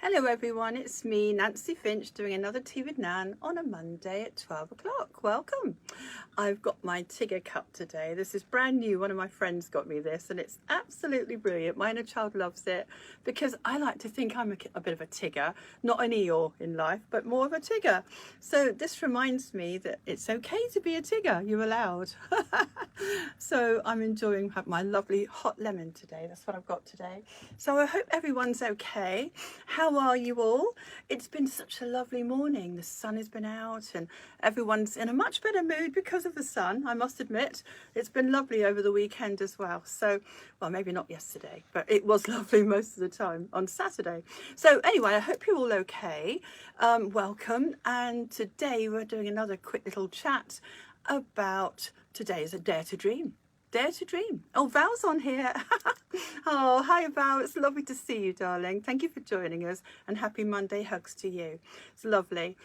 Hello everyone, it's me, Nancy Finch, doing another Tea with Nan on a Monday at 12 o'clock. Welcome. I've got my Tigger cup today. This is brand new. One of my friends got me this and it's absolutely brilliant. My inner child loves it because I like to think I'm a bit of a Tigger, not an Eeyore in life, but more of a Tigger. So this reminds me that it's okay to be a Tigger. You're allowed. So I'm enjoying my lovely hot lemon today. That's what I've got today. So I hope everyone's okay. How are you all? It's been such a lovely morning. The sun has been out and everyone's in a much better mood because of the sun, I must admit. It's been lovely over the weekend as well. So, well, maybe not yesterday, but it was lovely most of the time on Saturday. So anyway, I hope you're all okay. Welcome. And today we're doing another quick little chat about today is a Dare to Dream. Dare to Dream. Oh, Val's on here. Oh, hi Val. It's lovely to see you, darling. Thank you for joining us and happy Monday hugs to you. It's lovely.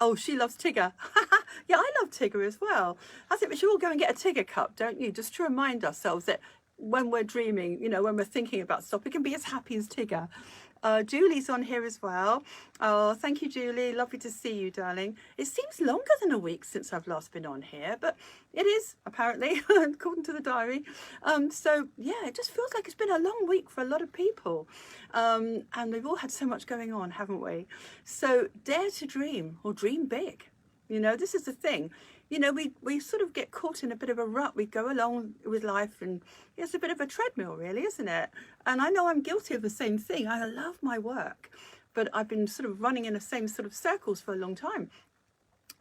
Oh, she loves Tigger. Yeah, I love Tigger as well. I think we should all go and get a Tigger cup, don't you? Just to remind ourselves that when we're dreaming, when we're thinking about stuff, we can be as happy as Tigger. Julie's on here as well. Oh, thank you, Julie. Lovely to see you, darling. It seems longer than a week since I've last been on here, but it is, apparently, according to the diary. So, yeah, it just feels like it's been a long week for a lot of people. And we've all had so much going on, haven't we? So, dare to dream or dream big. This is the thing. We sort of get caught in a bit of a rut. We go along with life and it's a bit of a treadmill, really, isn't it? And I know I'm guilty of the same thing. I love my work, but I've been sort of running in the same sort of circles for a long time.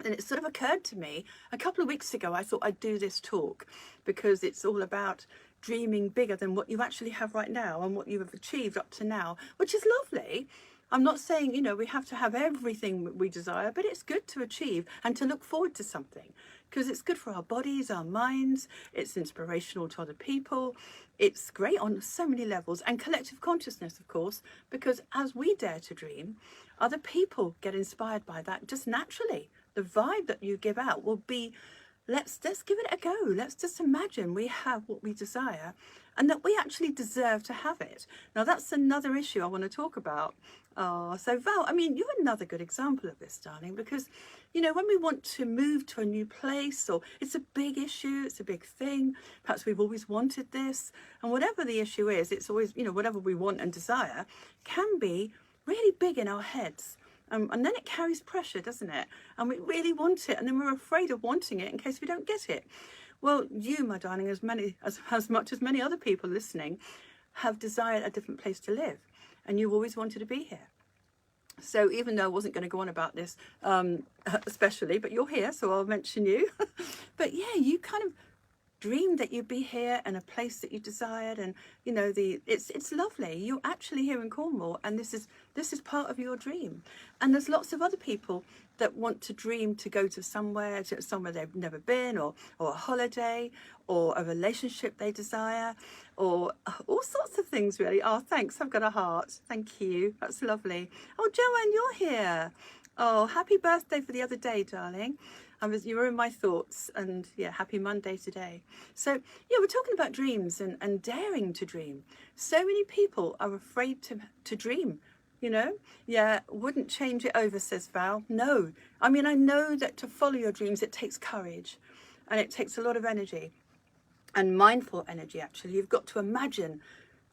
And it sort of occurred to me a couple of weeks ago, I thought I'd do this talk because it's all about dreaming bigger than what you actually have right now and what you have achieved up to now, which is lovely. I'm not saying, we have to have everything we desire, but it's good to achieve and to look forward to something because it's good for our bodies, our minds. It's inspirational to other people. It's great on so many levels, and collective consciousness, of course, because as we dare to dream, other people get inspired by that just naturally. The vibe that you give out will be, let's give it a go. Let's just imagine we have what we desire and that we actually deserve to have it. Now, that's another issue I want to talk about. Oh, so Val, you're another good example of this, darling, because, when we want to move to a new place or it's a big issue, it's a big thing, perhaps we've always wanted this, and whatever the issue is, it's always, whatever we want and desire can be really big in our heads. And then it carries pressure, doesn't it? And we really want it, and then we're afraid of wanting it in case we don't get it. Well, you, my darling, as much as many other people listening, have desired a different place to live, and you always wanted to be here. So even though I wasn't going to go on about this especially, but you're here, so I'll mention you. But yeah, you kind of dreamed that you'd be here in a place that you desired, and it's lovely. You're actually here in Cornwall, and this is part of your dream. And there's lots of other people that want to dream to go to somewhere they've never been, or a holiday, or a relationship they desire, or all sorts of things, really. Oh, thanks, I've got a heart. Thank you, that's lovely. Oh, Joanne, you're here. Oh, happy birthday for the other day, darling. You were in my thoughts, and yeah, happy Monday today. So yeah, we're talking about dreams and daring to dream. So many people are afraid to dream, Yeah, wouldn't change it over, says Val. No, I know that to follow your dreams, it takes courage and it takes a lot of energy and mindful energy, actually. You've got to imagine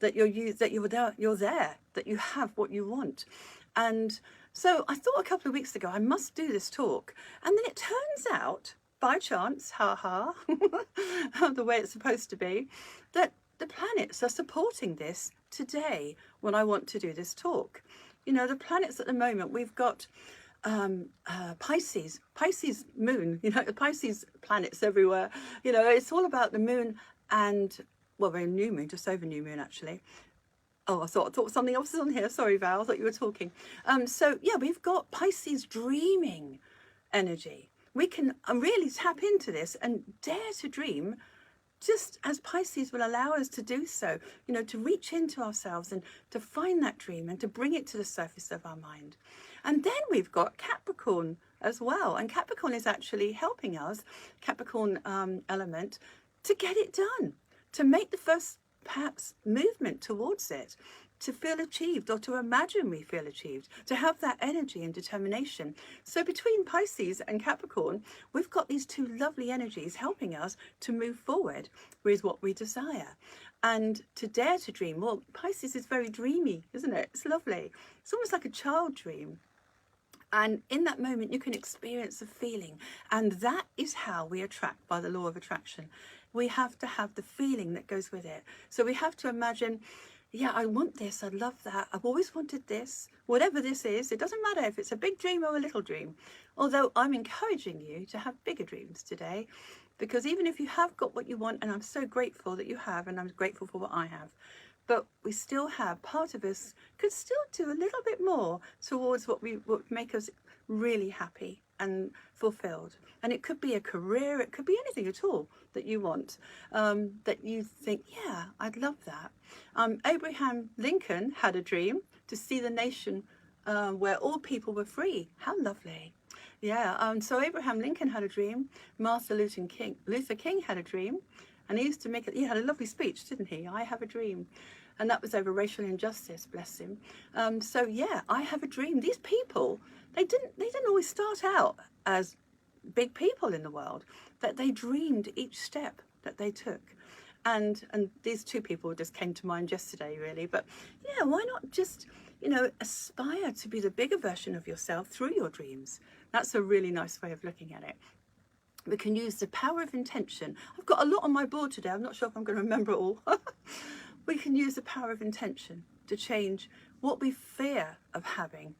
that you're there, that you have what you want. And so I thought a couple of weeks ago, I must do this talk. And then it turns out, by chance, the way it's supposed to be, that the planets are supporting this today when I want to do this talk. The planets at the moment, we've got Pisces moon, Pisces planets everywhere. It's all about the moon and, well, we're in new moon, just over new moon, actually. Oh, I thought something else was on here. Sorry, Val, I thought you were talking. So, yeah, we've got Pisces dreaming energy. We can really tap into this and dare to dream, just as Pisces will allow us to do so, to reach into ourselves and to find that dream and to bring it to the surface of our mind. And then we've got Capricorn as well. And Capricorn is actually helping us, Capricorn element, to get it done, to make the first perhaps movement towards it, to feel achieved or to imagine we feel achieved, to have that energy and determination. So between Pisces and Capricorn, we've got these two lovely energies helping us to move forward with what we desire and to dare to dream. Well, Pisces is very dreamy, isn't it? It's lovely. It's almost like a child dream. And in that moment, you can experience a feeling. And that is how we attract by the law of attraction. We have to have the feeling that goes with it. So we have to imagine, yeah, I want this. I love that. I've always wanted this. Whatever this is, it doesn't matter if it's a big dream or a little dream. Although I'm encouraging you to have bigger dreams today, because even if you have got what you want, and I'm so grateful that you have, and I'm grateful for what I have, but we still have, part of us could still do a little bit more towards what would make us really happy and fulfilled. And it could be a career, it could be anything at all that you want, that you think, yeah, I'd love that. Abraham Lincoln had a dream to see the nation where all people were free. How lovely. Yeah, so Abraham Lincoln had a dream. Martin Luther King had a dream. And he used to make it, he had a lovely speech, didn't he? I have a dream. And that was over racial injustice, bless him. So yeah, I have a dream. These people, they didn't always start out as big people in the world, that they dreamed each step that they took. And these two people just came to mind yesterday, really. But yeah, why not just, aspire to be the bigger version of yourself through your dreams? That's a really nice way of looking at it. We can use the power of intention. I've got a lot on my board today. I'm not sure if I'm going to remember it all. We can use the power of intention to change what we fear of having,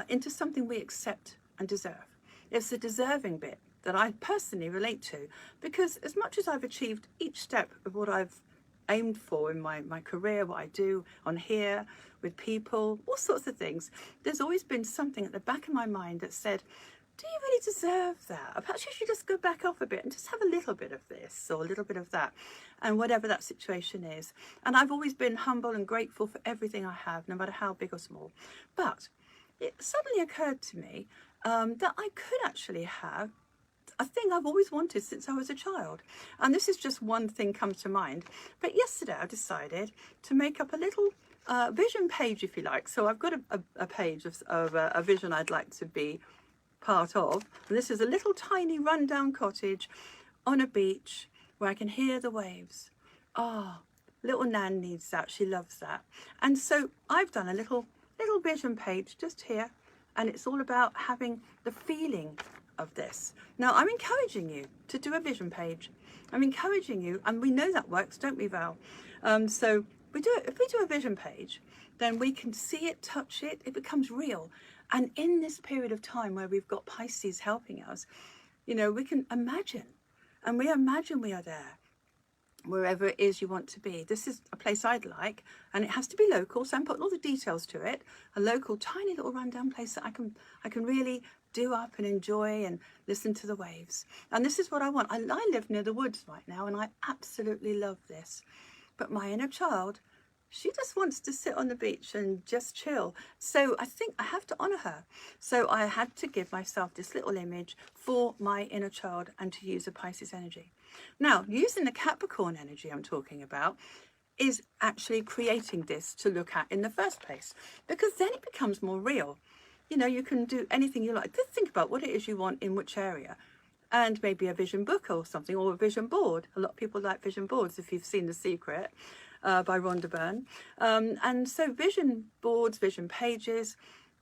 into something we accept and deserve. It's the deserving bit that I personally relate to, because as much as I've achieved each step of what I've aimed for in my career, what I do on here, with people, all sorts of things, there's always been something at the back of my mind that said, do you really deserve that? Perhaps you should just go back off a bit and just have a little bit of this or a little bit of that, and whatever that situation is. And I've always been humble and grateful for everything I have, no matter how big or small. But it suddenly occurred to me that I could actually have a thing I've always wanted since I was a child. And this is just one thing comes to mind. But yesterday I decided to make up a little vision page, if you like. So I've got a page of a vision I'd like to be part of. And this is a little tiny rundown cottage on a beach where I can hear the waves. Oh, little Nan needs that. She loves that. And so I've done a little vision page just here, and it's all about having the feeling of this. Now I'm encouraging you to do a vision page. I'm encouraging you, and we know that works, don't we, Val? So if we do a vision page, then we can see it, touch it, it becomes real. And in this period of time where we've got Pisces helping us, we can imagine, and we imagine we are there, wherever it is you want to be. This is a place I'd like, and it has to be local, so I'm putting all the details to it. A local, tiny little rundown place that I can really do up and enjoy and listen to the waves. And this is what I want. I live near the woods right now, and I absolutely love this. But my inner child, she just wants to sit on the beach and just chill. So I think I have to honour her. So I had to give myself this little image for my inner child and to use a Pisces energy. Now, using the Capricorn energy I'm talking about is actually creating this to look at in the first place, because then it becomes more real. You can do anything you like. Just think about what it is you want in which area, and maybe a vision book or something, or a vision board. A lot of people like vision boards, if you've seen The Secret by Rhonda Byrne. And so vision boards, vision pages,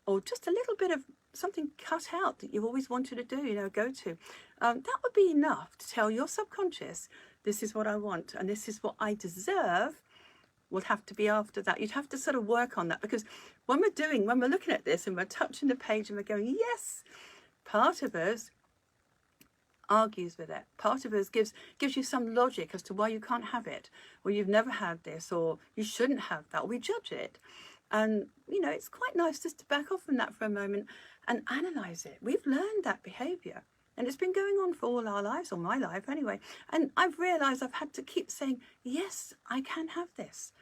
or just a little bit of something cut out that you've always wanted to do, go to. That would be enough to tell your subconscious, this is what I want and this is what I deserve. Would have to be after that. You'd have to sort of work on that, because when we're looking at this and we're touching the page and we're going, yes, part of us argues with it. Part of us gives you some logic as to why you can't have it, or you've never had this, or you shouldn't have that, or we judge it. And it's quite nice just to back off from that for a moment and analyze it. We've learned that behavior, and it's been going on for all our lives, or my life anyway. And I've realized I've had to keep saying, yes, I can have this.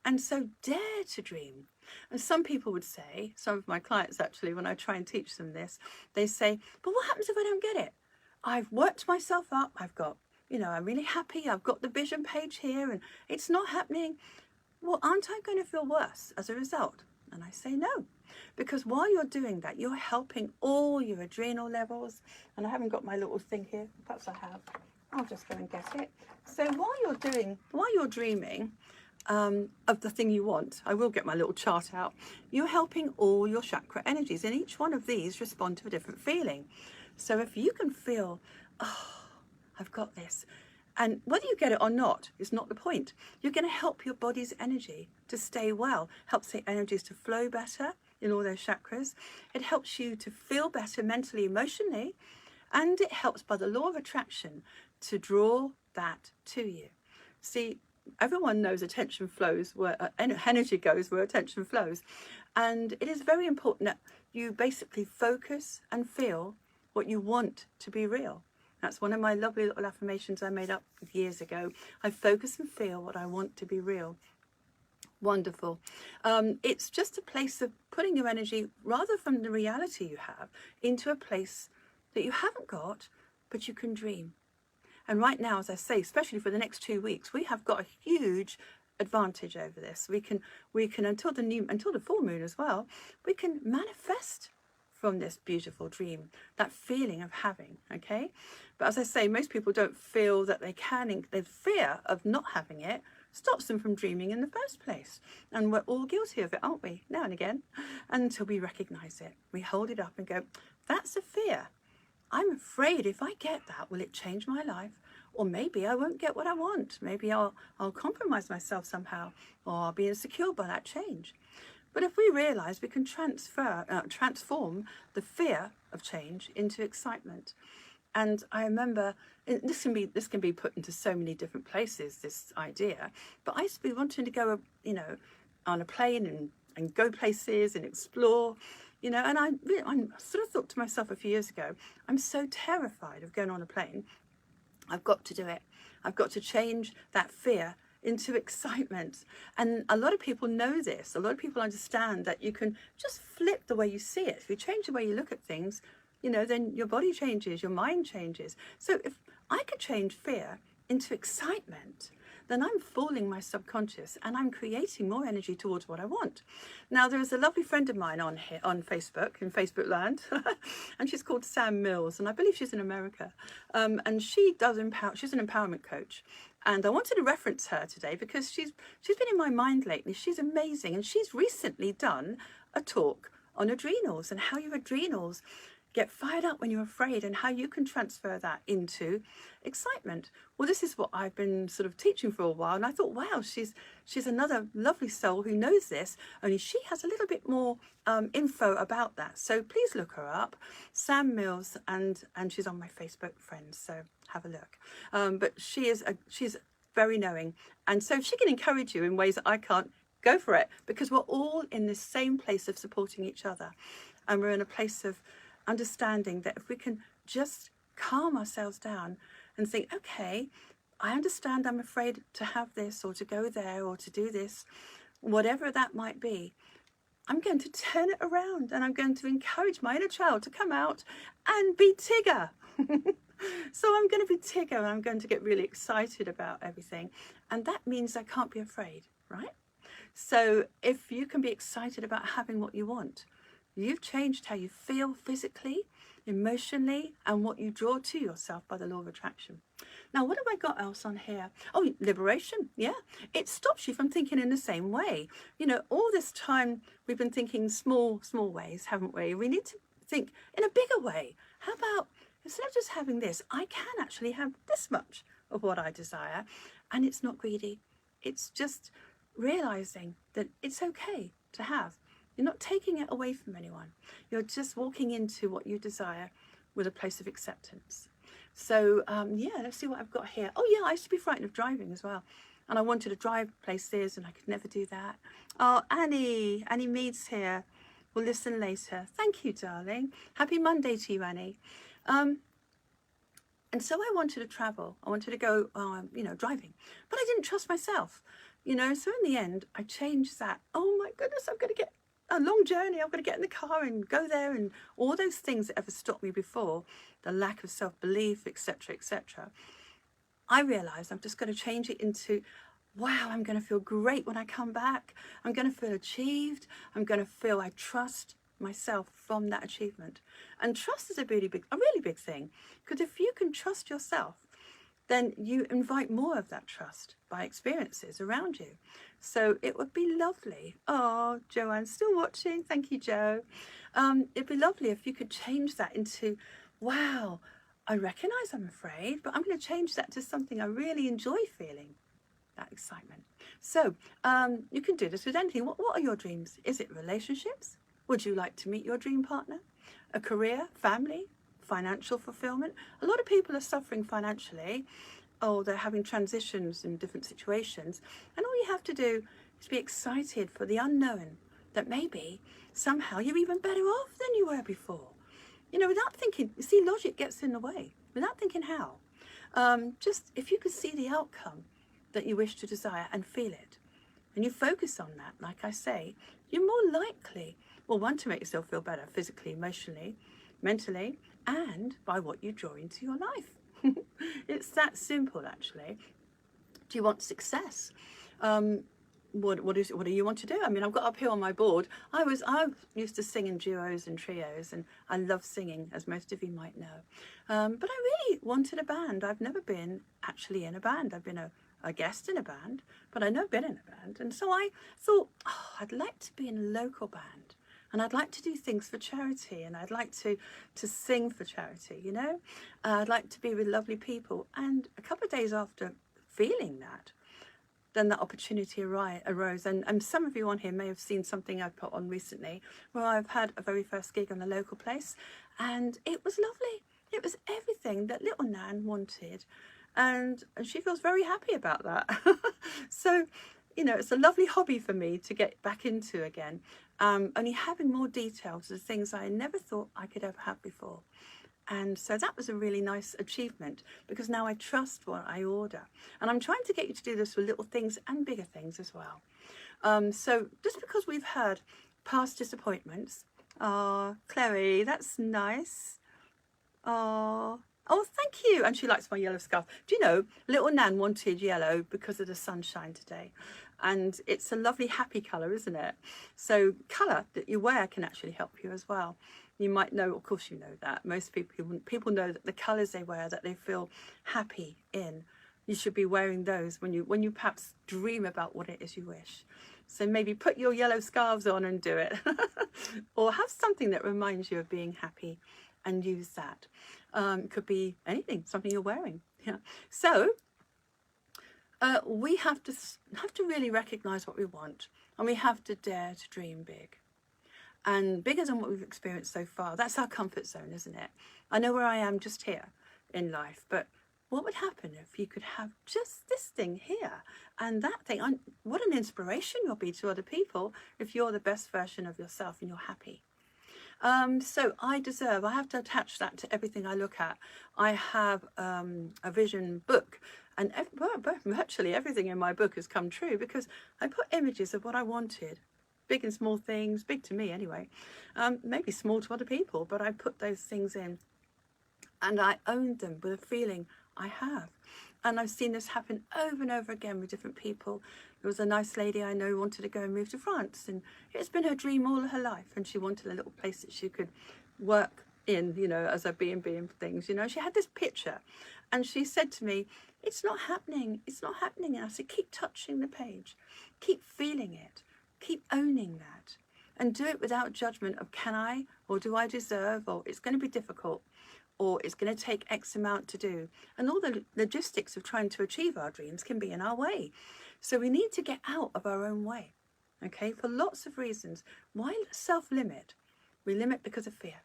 And so dare to dream. And some people would say, some of my clients actually, when I try and teach them this, they say, but what happens if I don't get it? I've worked myself up, I've got you know, I'm really happy, I've got the vision page here and it's not happening. Well, aren't I going to feel worse as a result? And I say no, because while you're doing that, you're helping all your adrenal levels. And I haven't got my little thing here. Perhaps I have. I'll just go and get it. So while you're dreaming of the thing you want, I will get my little chart out. You're helping all your chakra energies, and each one of these respond to a different feeling. So if you can feel, oh, I've got this. And whether you get it or not is not the point. You're going to help your body's energy to stay well, helps the energies to flow better in all those chakras. It helps you to feel better mentally, emotionally, and it helps by the law of attraction to draw that to you. See, everyone knows attention flows where energy goes, where attention flows. And it is very important that you basically focus and feel what you want to be real. That's one of my lovely little affirmations I made up years ago. I focus and feel what I want to be real. Wonderful. It's just a place of putting your energy, rather from the reality you have, into a place that you haven't got, but you can dream. And right now, as I say, especially for the next 2 weeks, we have got a huge advantage over this. We can until the full moon as well, we can manifest from this beautiful dream, that feeling of having, okay? But as I say, most people don't feel that they can. The fear of not having it stops them from dreaming in the first place. And we're all guilty of it, aren't we? Now and again, until we recognize it. We hold it up and go, that's a fear. I'm afraid if I get that, will it change my life? Or maybe I won't get what I want. Maybe I'll compromise myself somehow, or I'll be insecure by that change. But if we realize we can transform the fear of change into excitement. And I remember, this can be put into so many different places, this idea, but I used to be wanting to go, you know, on a plane and go places and explore, you know, and I sort of thought to myself a few years ago, I'm so terrified of going on a plane. I've got to do it. I've got to change that fear into excitement. And a lot of people know this. A lot of people understand that you can just flip the way you see it. If you change the way you look at things, you know, then your body changes, your mind changes. So if I could change fear into excitement, then I'm fooling my subconscious and I'm creating more energy towards what I want. Now, there is a lovely friend of mine on here, on Facebook, in Facebook land, and she's called Sam Mills, and I believe she's in America. And she does she's an empowerment coach. And I wanted to reference her today because she's been in my mind lately. She's amazing. And she's recently done a talk on adrenals and how your adrenals get fired up when you're afraid and how you can transfer that into excitement. Well, this is what I've been sort of teaching for a while. And I thought, wow, she's another lovely soul who knows this, only she has a little bit more info about that. So please look her up, Sam Mills, and she's on my Facebook friends. So have a look. But she's very knowing. And so if she can encourage you in ways that I can't, go for it, because we're all in this same place of supporting each other. And we're in a place of understanding that if we can just calm ourselves down and think, okay, I understand I'm afraid to have this or to go there or to do this, whatever that might be, I'm going to turn it around and I'm going to encourage my inner child to come out and be Tigger. So I'm going to be Tigger and I'm going to get really excited about everything. And that means I can't be afraid, right? So if you can be excited about having what you want, you've changed how you feel physically, emotionally, and what you draw to yourself by the law of attraction. Now, what have I got else on here? Oh, liberation. Yeah, it stops you from thinking in the same way. You know, all this time we've been thinking small ways, haven't we? We need to think in a bigger way. How about, instead of just having this, I can actually have this much of what I desire, and it's not greedy. It's just realizing that it's okay to have. You're not taking it away from anyone. You're just walking into what you desire with a place of acceptance. So, yeah, let's see what I've got here. Oh, yeah, I used to be frightened of driving as well. And I wanted to drive places and I could never do that. Oh, Annie Mead's here. We'll listen later. Thank you, darling. Happy Monday to you, Annie. And so I wanted to travel. I wanted to go, driving. But I didn't trust myself, So in the end, I changed that. Oh, my goodness, I'm going to get a long journey. I've got to get in the car and go there, and all those things that ever stopped me before, the lack of self-belief, etc., etc. I realized I'm just going to change it into, wow, I'm going to feel great when I come back. I'm going to feel achieved. I'm going to feel I trust myself from that achievement. And trust is a really big thing, because if you can trust yourself, then you invite more of that trust by experiences around you. So it would be lovely. Oh, Joanne's still watching. Thank you, Joe. It'd be lovely if you could change that into, wow, I recognize I'm afraid, but I'm going to change that to something I really enjoy feeling, that excitement. So you can do this with anything. What are your dreams? Is it relationships? Would you like to meet your dream partner? A career, family, financial fulfillment? A lot of people are suffering financially, or they're having transitions in different situations. And all you have to do is be excited for the unknown, that maybe somehow you're even better off than you were before. You know, without thinking, you see, logic gets in the way, without thinking how. Just if you could see the outcome that you wish to desire and feel it, and you focus on that, like I say, you're more likely, well, one, to make yourself feel better physically, emotionally, mentally, and by what you draw into your life. It's that simple, actually. Do you want success? What do you want to do? I mean, I've got up here on my board. I used to sing in duos and trios, and I love singing, as most of you might know. But I really wanted a band. I've never been actually in a band. I've been a guest in a band, but I've never been in a band. And so I thought, oh, I'd like to be in a local band. And I'd like to do things for charity, and I'd like to sing for charity, you know. I'd like to be with lovely people. And a couple of days after feeling that, then that opportunity arose. And some of you on here may have seen something I've put on recently, where I've had a very first gig on the local place, and it was lovely. It was everything that little Nan wanted, and she feels very happy about that. So, you know, it's a lovely hobby for me to get back into again, only having more details of things I never thought I could ever have before. And so that was a really nice achievement, because now I trust what I order. And I'm trying to get you to do this with little things and bigger things as well. So just because we've had past disappointments, Chloe, that's nice. Oh, thank you. And she likes my yellow scarf. Do you know, little Nan wanted yellow because of the sunshine today. And it's a lovely, happy colour, isn't it? So colour that you wear can actually help you as well. You might know, of course you know that, most people know that the colours they wear, that they feel happy in, you should be wearing those when you perhaps dream about what it is you wish. So maybe put your yellow scarves on and do it. Or have something that reminds you of being happy and use that. It could be anything, something you're wearing. Yeah. So we have to really recognise what we want, and we have to dare to dream big. And bigger than what we've experienced so far. That's our comfort zone, isn't it? I know where I am just here in life, but what would happen if you could have just this thing here and that thing? What an inspiration you'll be to other people if you're the best version of yourself and you're happy. So I have to attach that to everything I look at. I have a vision book, and virtually everything in my book has come true, because I put images of what I wanted. Big and small things, big to me anyway, maybe small to other people, but I put those things in and I owned them with a feeling I have. And I've seen this happen over and over again with different people. There was a nice lady I know who wanted to go and move to France, and it's been her dream all her life, and she wanted a little place that she could work in, you know, as a B&B and things, you know. She had this picture, and she said to me, it's not happening, and I said, keep touching the page, keep feeling it. Keep owning that, and do it without judgment of can I, or do I deserve, or it's going to be difficult, or it's going to take X amount to do. And all the logistics of trying to achieve our dreams can be in our way. So we need to get out of our own way, okay, for lots of reasons. Why self-limit? We limit because of fear.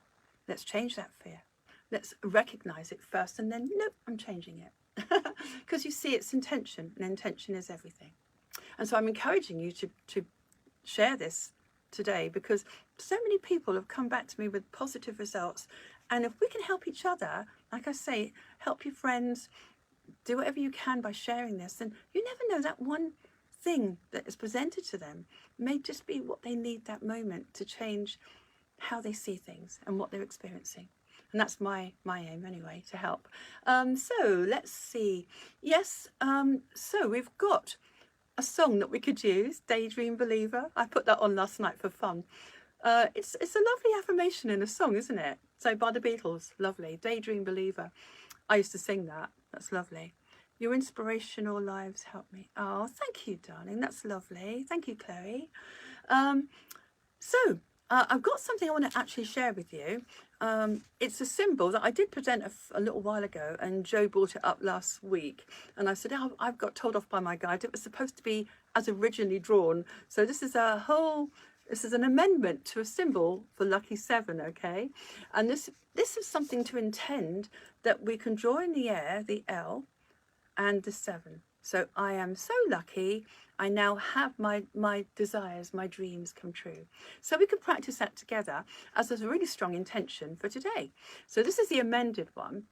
Let's change that fear. Let's recognize it first, and then, nope, I'm changing it. Because you see, it's intention, and intention is everything. And so I'm encouraging you to share this today, because so many people have come back to me with positive results. And if we can help each other, like I say, help your friends, do whatever you can by sharing this, and you never know, that one thing that is presented to them may just be what they need that moment to change how they see things and what they're experiencing. And that's my aim anyway, to help. So let's see. Yes, so we've got a song that we could use, Daydream Believer. I put that on last night for fun. It's a lovely affirmation in a song, isn't it? So by the Beatles, lovely. Daydream Believer. I used to sing that. That's lovely. Your inspirational lives help me. Oh, thank you, darling. That's lovely. Thank you, Chloe. I've got something I want to actually share with you. It's a symbol that I did present a little while ago, and Joe brought it up last week. And I said, oh, I've got told off by my guide. It was supposed to be as originally drawn. So this is an amendment to a symbol for Lucky 7, okay? And this is something to intend that we can draw in the air, the L and the 7. So I am so lucky. I now have my desires, my dreams come true. So we can practice that together as a really strong intention for today. So this is the amended one.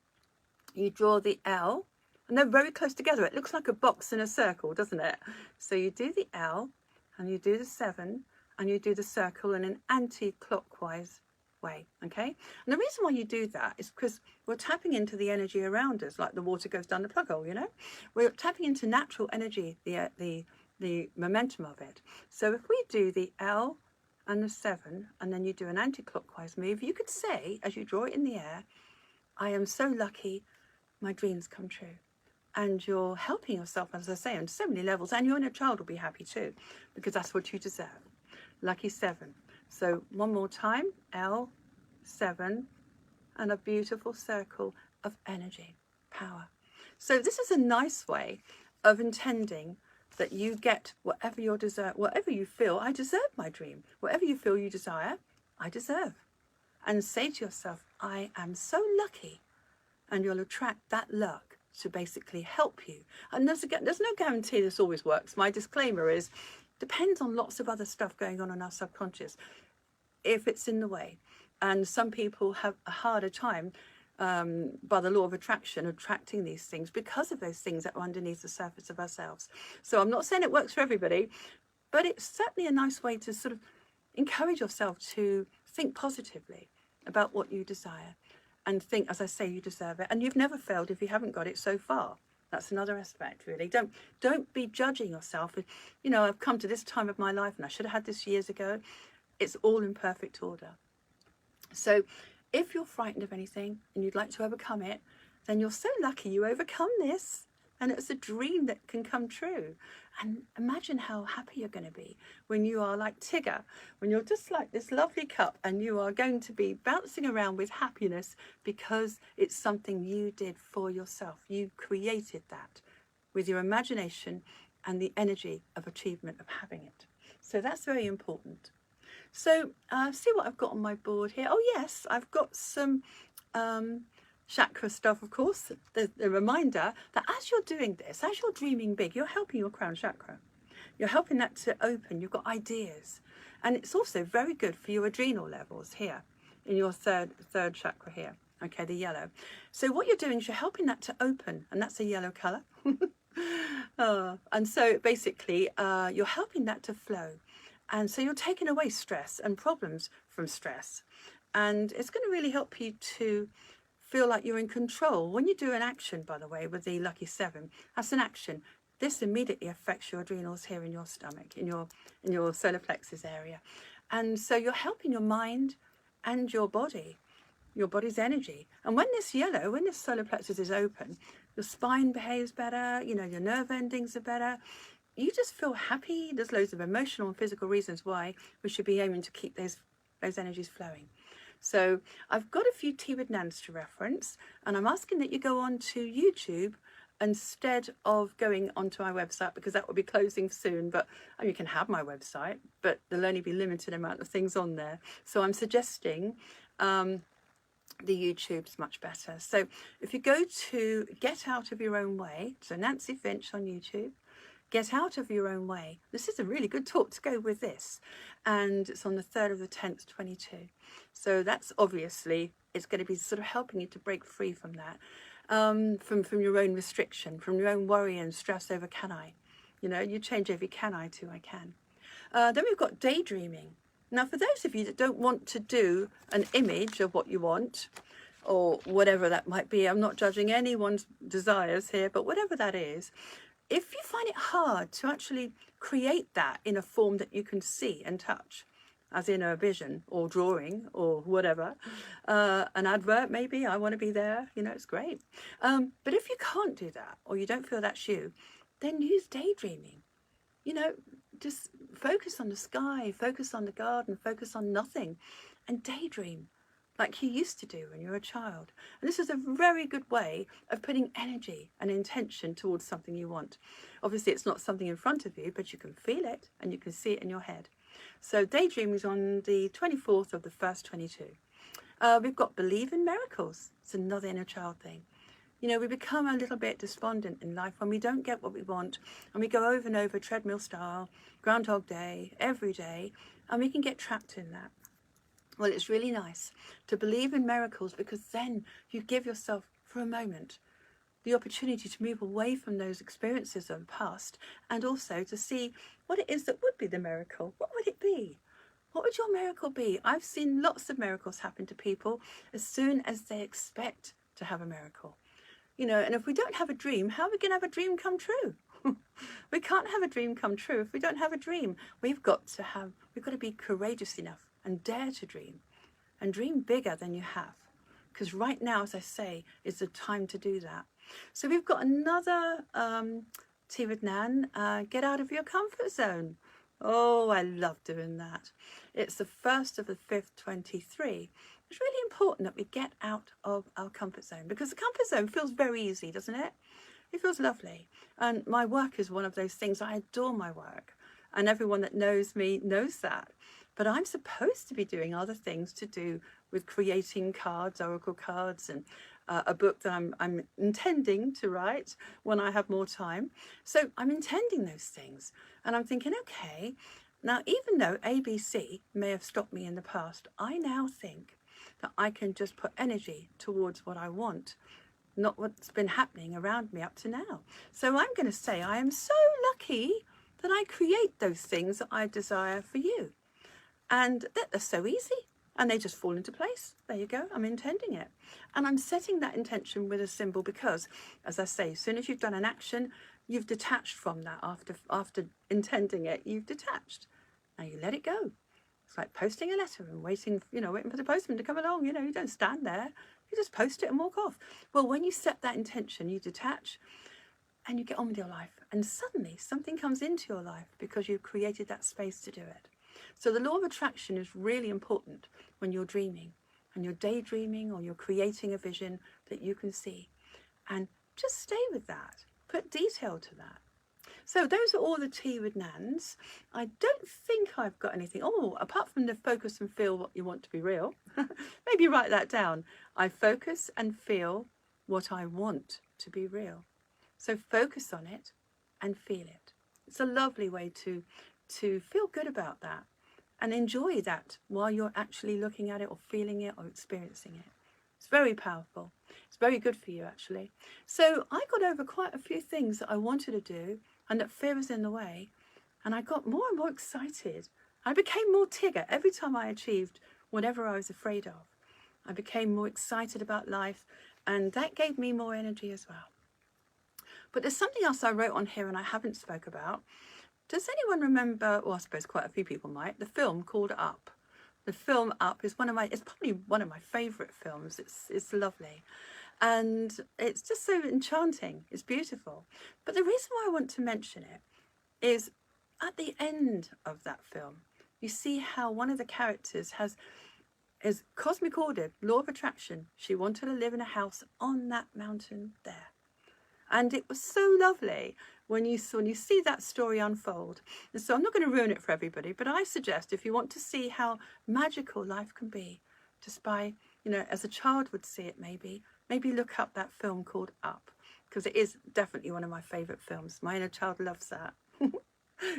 You draw the L, and they're very close together. It looks like a box in a circle, doesn't it? So you do the L, and you do the 7, and you do the circle in an anti-clockwise way, okay? And the reason why you do that is because we're tapping into the energy around us, like the water goes down the plug hole, you know? We're tapping into natural energy, the momentum of it. So if we do the L and the 7, and then you do an anti-clockwise move, you could say, as you draw it in the air, I am so lucky, my dreams come true. And you're helping yourself, as I say, on so many levels, and your inner child will be happy too, because that's what you deserve. Lucky 7. So one more time, L, 7, and a beautiful circle of energy, power. So this is a nice way of intending that you get whatever you desire, whatever you feel, I deserve my dream. Whatever you feel you desire, I deserve. And say to yourself, I am so lucky, and you'll attract that luck to basically help you. And there's no guarantee this always works. My disclaimer is, depends on lots of other stuff going on in our subconscious, if it's in the way. And some people have a harder time by the law of attraction, attracting these things because of those things that are underneath the surface of ourselves. So I'm not saying it works for everybody, but it's certainly a nice way to sort of encourage yourself to think positively about what you desire and think, as I say, you deserve it. And you've never failed if you haven't got it so far. That's another aspect, really. Don't be judging yourself. You know, I've come to this time of my life and I should have had this years ago. It's all in perfect order. So if you're frightened of anything and you'd like to overcome it, then you're so lucky you overcome this. And it's a dream that can come true. And imagine how happy you're going to be when you are like Tigger, when you're just like this lovely cup and you are going to be bouncing around with happiness because it's something you did for yourself. You created that with your imagination and the energy of achievement of having it. So that's very important. So see what I've got on my board here. Oh yes, I've got some chakra stuff, of course. The reminder that as you're doing this, as you're dreaming big, you're helping your crown chakra. You're helping that to open. You've got ideas. And it's also very good for your adrenal levels here in your third chakra here. Okay, the yellow. So what you're doing is you're helping that to open, and that's a yellow colour. And so basically you're helping that to flow. And so you're taking away stress and problems from stress. And it's going to really help you to feel like you're in control. When you do an action, by the way, with the Lucky 7, that's an action. This immediately affects your adrenals here in your stomach, in your solar plexus area. And so you're helping your mind and your body's energy. And when this solar plexus is open, your spine behaves better, you know, your nerve endings are better. You just feel happy. There's loads of emotional and physical reasons why we should be aiming to keep those energies flowing. So I've got a few tea with Nans to reference, and I'm asking that you go on to YouTube instead of going onto my website, because that will be closing soon. But you can have my website, but there'll only be limited amount of things on there. So I'm suggesting the YouTube's much better. So if you go to Get Out of Your Own Way, so Nancy Finch on YouTube, Get Out of Your Own Way. This is a really good talk to go with this. And it's on the 3rd of the 10th, 22. So that's obviously, it's going to be sort of helping you to break free from that, from your own restriction, from your own worry and stress over can I. You know, you change every can I to I can. Then we've got daydreaming. Now, for those of you that don't want to do an image of what you want, or whatever that might be. I'm not judging anyone's desires here, but whatever that is, if you find it hard to actually create that in a form that you can see and touch, as in a vision or drawing or whatever, an advert maybe, I want to be there, you know, it's great. But if you can't do that, or you don't feel that's you, then use daydreaming. You know, just focus on the sky, focus on the garden, focus on nothing, and daydream like you used to do when you were a child. And this is a very good way of putting energy and intention towards something you want. Obviously, it's not something in front of you, but you can feel it and you can see it in your head. So daydream is on the 24th of the first 22. We've got believe in miracles. It's another inner child thing. You know, we become a little bit despondent in life when we don't get what we want, and we go over and over treadmill style, Groundhog Day, every day, and we can get trapped in that. Well, it's really nice to believe in miracles, because then you give yourself, for a moment, the opportunity to move away from those experiences of the past, and also to see what it is that would be the miracle. What would it be? What would your miracle be? I've seen lots of miracles happen to people as soon as they expect to have a miracle. You know, and if we don't have a dream, how are we going to have a dream come true? We can't have a dream come true if we don't have a dream. We've got to be courageous enough and dare to dream, and dream bigger than you have. Because right now, as I say, is the time to do that. So we've got another Tea with Nan, get out of your comfort zone. Oh, I love doing that. It's the 1st of the 5th, 23. It's really important that we get out of our comfort zone, because the comfort zone feels very easy, doesn't it? It feels lovely. And my work is one of those things. I adore my work, and everyone that knows me knows that. But I'm supposed to be doing other things to do with creating cards, oracle cards, and a book that I'm intending to write when I have more time. So I'm intending those things, and I'm thinking, okay, now even though ABC may have stopped me in the past, I now think that I can just put energy towards what I want, not what's been happening around me up to now. So I'm going to say I am so lucky that I create those things that I desire for you. And they're so easy, and they just fall into place. There you go. I'm intending it. And I'm setting that intention with a symbol because, as I say, as soon as you've done an action, you've detached from that. After intending it, you've detached. Now you let it go. It's like posting a letter and waiting for the postman to come along. You know, you don't stand there. You just post it and walk off. Well, when you set that intention, you detach and you get on with your life. And suddenly something comes into your life because you've created that space to do it. So the law of attraction is really important when you're dreaming and you're daydreaming, or you're creating a vision that you can see. And just stay with that. Put detail to that. So those are all the Tea with Nans. I don't think I've got anything. Oh, apart from the focus and feel what you want to be real. Maybe write that down. I focus and feel what I want to be real. So focus on it and feel it. It's a lovely way to feel good about that and enjoy that while you're actually looking at it or feeling it or experiencing it. It's very powerful. It's very good for you, actually. So I got over quite a few things that I wanted to do and that fear was in the way. And I got more and more excited. I became more Tigger every time I achieved whatever I was afraid of. I became more excited about life, and that gave me more energy as well. But there's something else I wrote on here and I haven't spoke about. Does anyone remember, well, I suppose quite a few people might, the film called Up? The film Up is it's probably one of my favourite films. It's lovely. And it's just so enchanting. It's beautiful. But the reason why I want to mention it is at the end of that film, you see how one of the characters is cosmic order, law of attraction. She wanted to live in a house on that mountain there. And it was so lovely when you see that story unfold. And so I'm not going to ruin it for everybody, but I suggest if you want to see how magical life can be, just by, as a child would see it maybe look up that film called Up, because it is definitely one of my favourite films. My inner child loves that.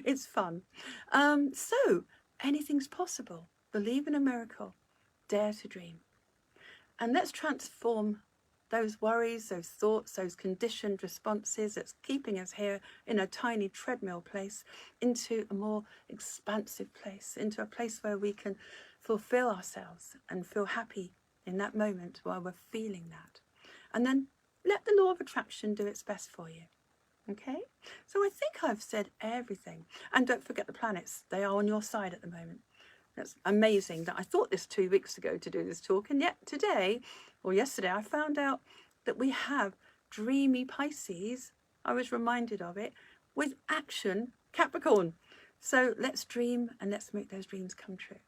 It's fun. So anything's possible. Believe in a miracle. Dare to dream. And let's transform those worries, those thoughts, those conditioned responses that's keeping us here in a tiny treadmill place into a more expansive place, into a place where we can fulfill ourselves and feel happy in that moment while we're feeling that. And then let the law of attraction do its best for you. Okay, so I think I've said everything. And don't forget the planets. They are on your side at the moment. That's amazing that I thought this 2 weeks ago to do this talk. And yet today, or yesterday, I found out that we have dreamy Pisces. I was reminded of it with action Capricorn. So let's dream and let's make those dreams come true.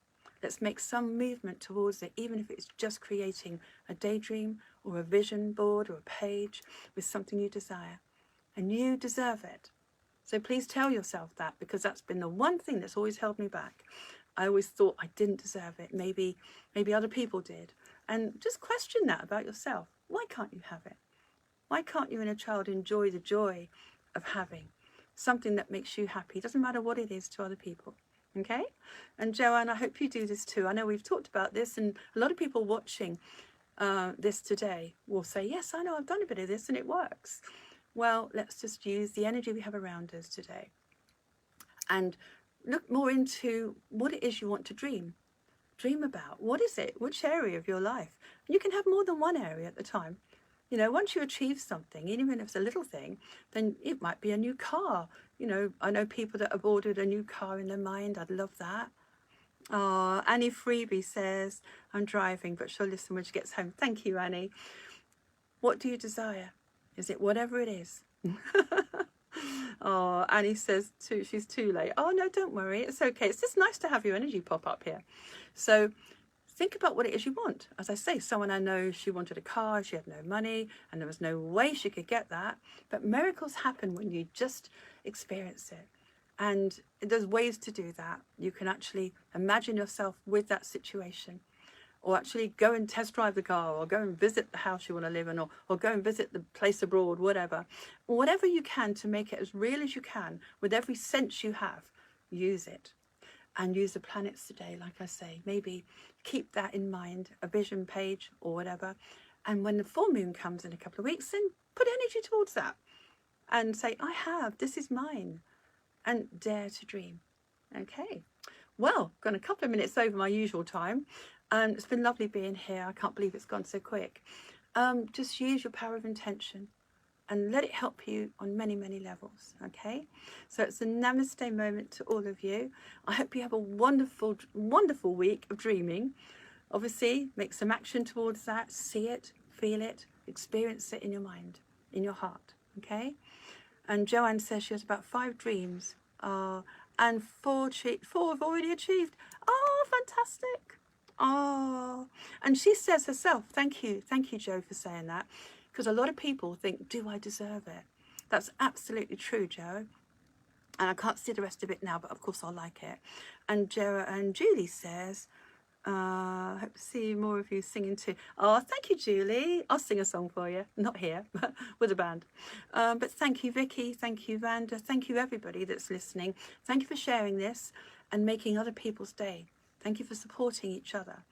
Let's make some movement towards it, even if it's just creating a daydream or a vision board or a page with something you desire. And you deserve it. So please tell yourself that, because that's been the one thing that's always held me back. I always thought I didn't deserve it. Maybe other people did. And just question that about yourself. Why can't you have it? Why can't you, inner child, enjoy the joy of having something that makes you happy? It doesn't matter what it is to other people. Okay? And Joanne, I hope you do this too. I know we've talked about this, and a lot of people watching this today will say, yes, I know, I've done a bit of this and it works. Well, let's just use the energy we have around us today and look more into what it is you want to dream. Dream about. What is it? Which area of your life? You can have more than one area at the time. You know, once you achieve something, even if it's a little thing, then it might be a new car. You know, I know people that have ordered a new car in their mind. I'd love that. Oh, Annie Freebie says, I'm driving, but she'll listen when she gets home. Thank you, Annie. What do you desire? Is it whatever it is? Oh, Annie says too, she's too late. Oh, no, don't worry. It's okay. It's just nice to have your energy pop up here. So think about what it is you want. As I say, someone I know, she wanted a car, she had no money, and there was no way she could get that. But miracles happen when you just experience it. And there's ways to do that. You can actually imagine yourself with that situation, or actually go and test drive the car, or go and visit the house you want to live in, or go and visit the place abroad, whatever. Whatever you can to make it as real as you can, with every sense you have, use it. And use the planets today, like I say. Maybe keep that in mind, a vision page or whatever. And when the full moon comes in a couple of weeks, then put energy towards that. And say, this is mine. And dare to dream. Okay. Well, gone a couple of minutes over my usual time. It's been lovely being here. I can't believe it's gone so quick. Just use your power of intention and let it help you on many, many levels. Okay. So it's a namaste moment to all of you. I hope you have a wonderful, wonderful week of dreaming. Obviously, make some action towards that. See it, feel it, experience it in your mind, in your heart. Okay. And Joanne says she has about 5 dreams. And 4 have already achieved. Oh, fantastic. Oh, and she says herself, thank you, Jo, for saying that, because a lot of people think, do I deserve it? That's absolutely true, Jo. And I can't see the rest of it now, but of course I'll like it. And Julie says, hope to see more of you singing too. Oh, thank you, Julie. I'll sing a song for you. Not here, but with a band. But thank you, Vicky. Thank you, Vanda. Thank you, everybody that's listening. Thank you for sharing this and making other people's day. Thank you for supporting each other.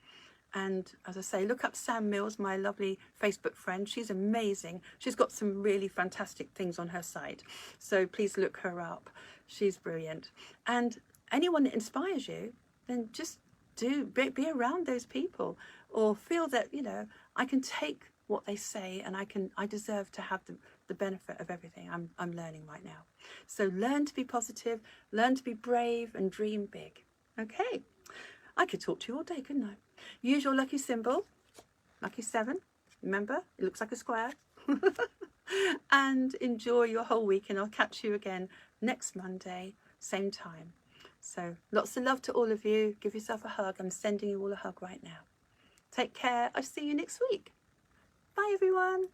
And as I say, look up Sam Mills, my lovely Facebook friend. She's amazing. She's got some really fantastic things on her site. So please look her up. She's brilliant. And anyone that inspires you, then just be around those people, or feel that, you know, I can take what they say and I deserve to have the benefit of everything I'm learning right now. So learn to be positive, learn to be brave, and dream big. Okay. I could talk to you all day, couldn't I? Use your lucky symbol, lucky 7. Remember, it looks like a square. And enjoy your whole week, and I'll catch you again next Monday, same time. So lots of love to all of you. Give yourself a hug. I'm sending you all a hug right now. Take care. I'll see you next week. Bye, everyone.